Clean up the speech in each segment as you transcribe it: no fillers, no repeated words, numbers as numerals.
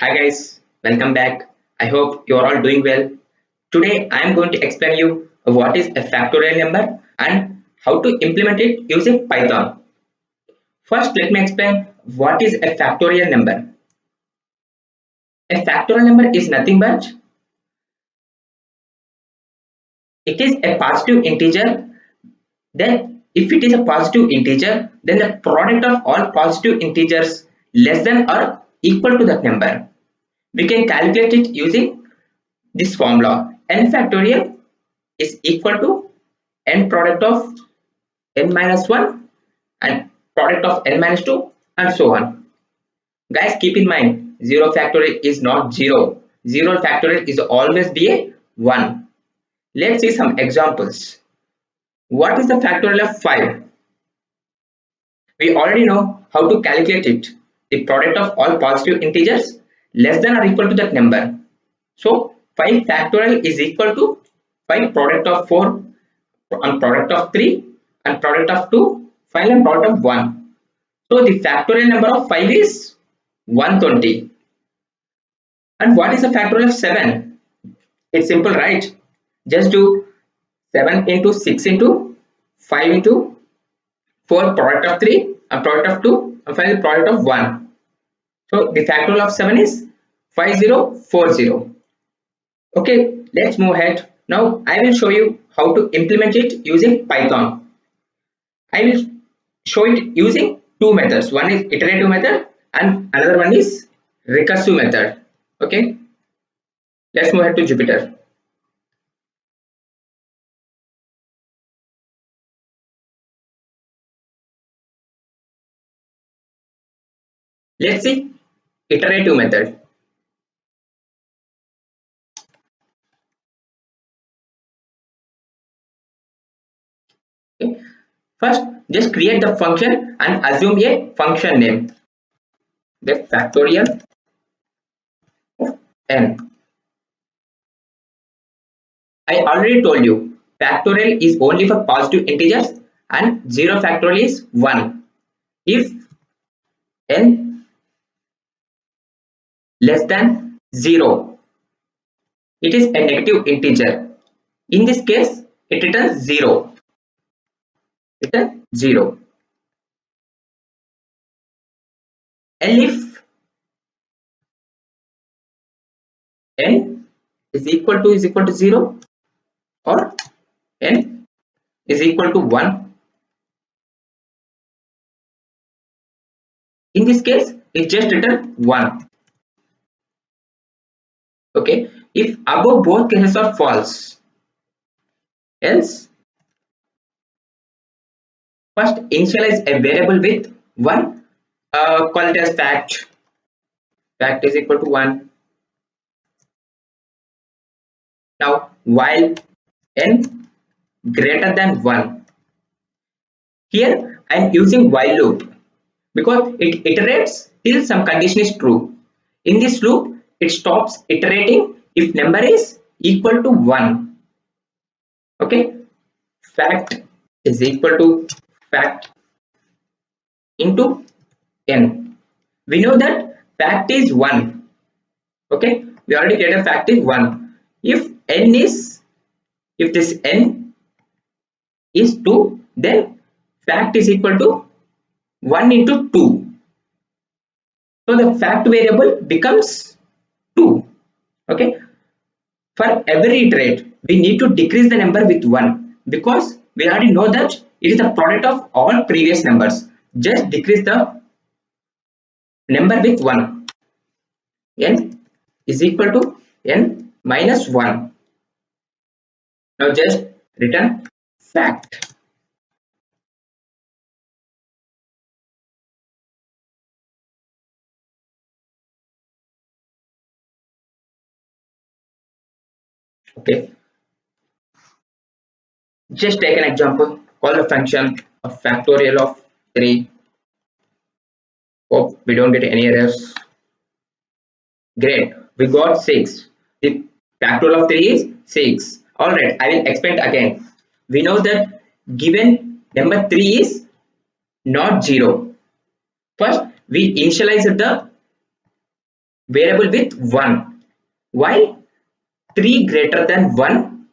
Hi guys, welcome back. I hope you are all doing well. Today I am going to explain you what is a factorial number and how to implement it using Python. First, let me explain what is a factorial number. A factorial number is nothing but it is a positive integer. Then if it is a positive integer, then the product of all positive integers less than or equal to that number. We can calculate it using this formula. N factorial is equal to n product of n minus 1 and product of n minus 2 and so on. Guys, keep in mind 0 factorial is not 0. 0 factorial is always be a 1. Let's see some examples. What is the factorial of 5? We already know how to calculate it. The product of all positive integers less than or equal to that number. So 5 factorial is equal to 5 product of 4 and product of 3 and product of 2 final product of 1. So the factorial number of 5 is 120. And what is the factorial of 7? It's simple, right? Just do 7 into 6 into 5 into 4 product of 3 and product of 2 and final product of 1. So the factorial of 7 is 5040. Okay, let's move ahead. Now I will show you how to implement it using Python. I will show it using two methods. One is iterative method and another one is recursive method. Okay, let's move ahead to Jupyter. Let's see iterative method. Okay. First, just create the function and assume a function name. The factorial of n. I already told you factorial is only for positive integers and 0 factorial is 1. If n less than 0, it is a negative integer. In this case, it returns 0. Return 0. And if n is equal to 0 or n is equal to 1, in this case it just return 1. Okay, if above both cases are false, else first initialize a variable with 1, call it as fact is equal to 1. Now while n greater than 1, here I am using while loop because it iterates till some condition is true. In this loop, it stops iterating if number is equal to 1. Okay, fact is equal to fact into n. We know that fact is 1. Okay, we already get a fact is 1. If this n is 2, then fact is equal to 1 into 2. So the fact variable becomes 2. Okay, for every iterate we need to decrease the number with 1 because we already know that it is the product of all previous numbers. Just decrease the number with 1. N is equal to n minus 1. Now just return fact. Okay, just take an example. Call the function of factorial of 3. Hope we don't get any errors. Great, we got 6. The factorial of 3 is 6. Alright, I will explain again. We know that given number 3 is not 0. First, we initialize the variable with 1. Why? 3 greater than 1.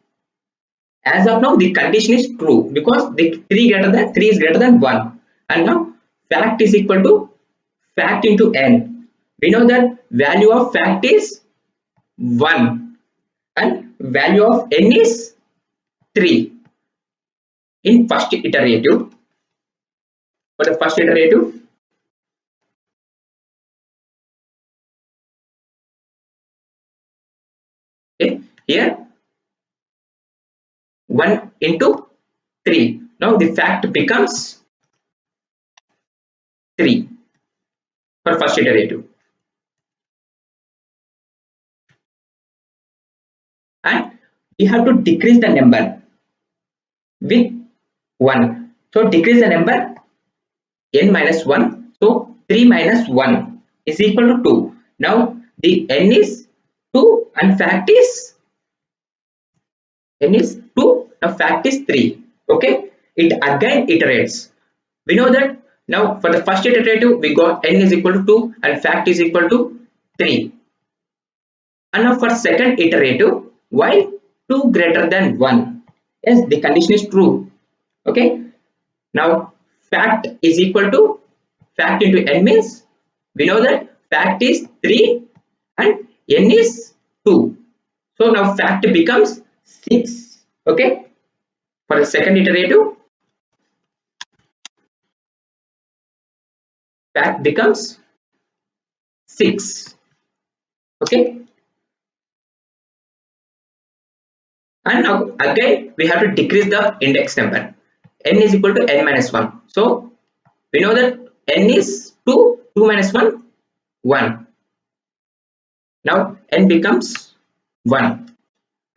As of now, the condition is true because the 3 is greater than 1. And now fact is equal to fact into n. We know that value of fact is 1 and value of n is 3 in first iterative. For the first iterative, okay, here 1 into 3. Now the fact becomes 3 for first iterative. And we have to decrease the number with 1. So decrease the number n minus 1. So 3 minus 1 is equal to 2. Now the n is 2 and fact is n is 2. Now fact is 3. Okay. It again iterates. We know that now for the first iterative we got n is equal to 2 and fact is equal to 3. And now for second iterative, while 2 greater than 1, yes, the condition is true. Okay. Now fact is equal to fact into n means we know that fact is 3 and n is 2. So now fact becomes 6. Okay. For the second iterative, fact becomes 6. Okay. And now again we have to decrease the index number. N is equal to n minus 1. So we know that n is 2, 2 minus 1, 1. Now n becomes 1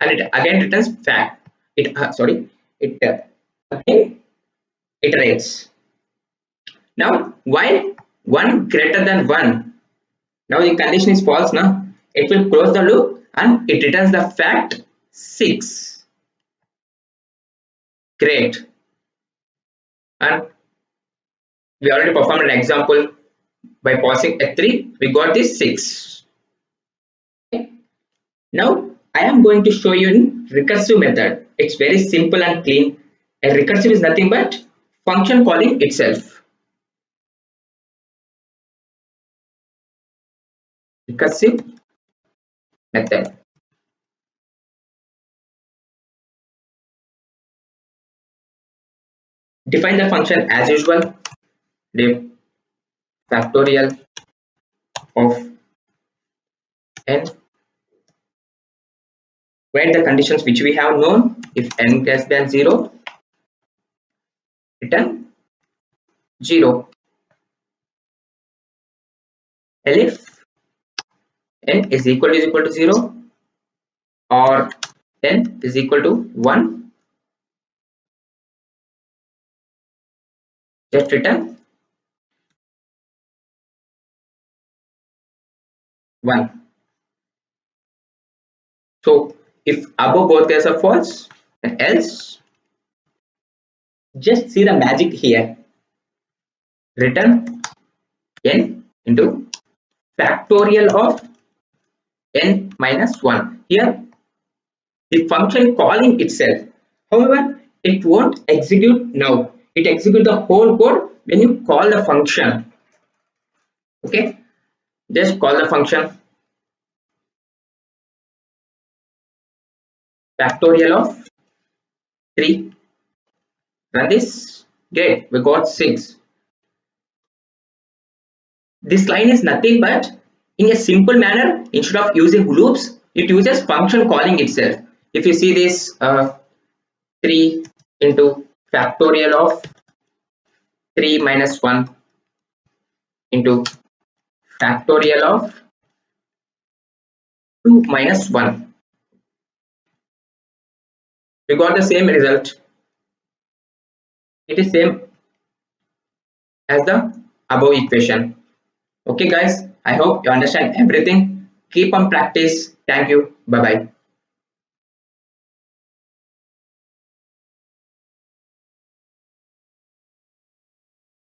and it again returns fact. It again iterates. Now while 1 greater than 1, now the condition is false. Now it will close the loop and it returns the fact 6. Great. And we already performed an example by passing a 3. We got this 6. Okay. Now I am going to show you in recursive method. It's very simple and clean. A recursive is nothing but function calling itself. Recursive method. Define the function as usual. Div factorial of n. Write the conditions which we have known. If n less than 0, return 0. If n is equal to 0 or n is equal to 1, just return 1. So if above both cases are false, and else just see the magic here. Return n into factorial of n minus 1. Here the function calling itself. However, it won't execute now. It executes the whole code when you call the function. Okay, just call the function factorial of 3. Run this. Great, we got 6. This line is nothing but in a simple manner, instead of using loops, it uses function calling itself. If you see this 3 into factorial of 3 minus 1 into factorial of 2 minus 1, we got the same result. It is same as the above equation. Okay guys, I hope you understand everything. Keep on practice. Thank you. Bye bye.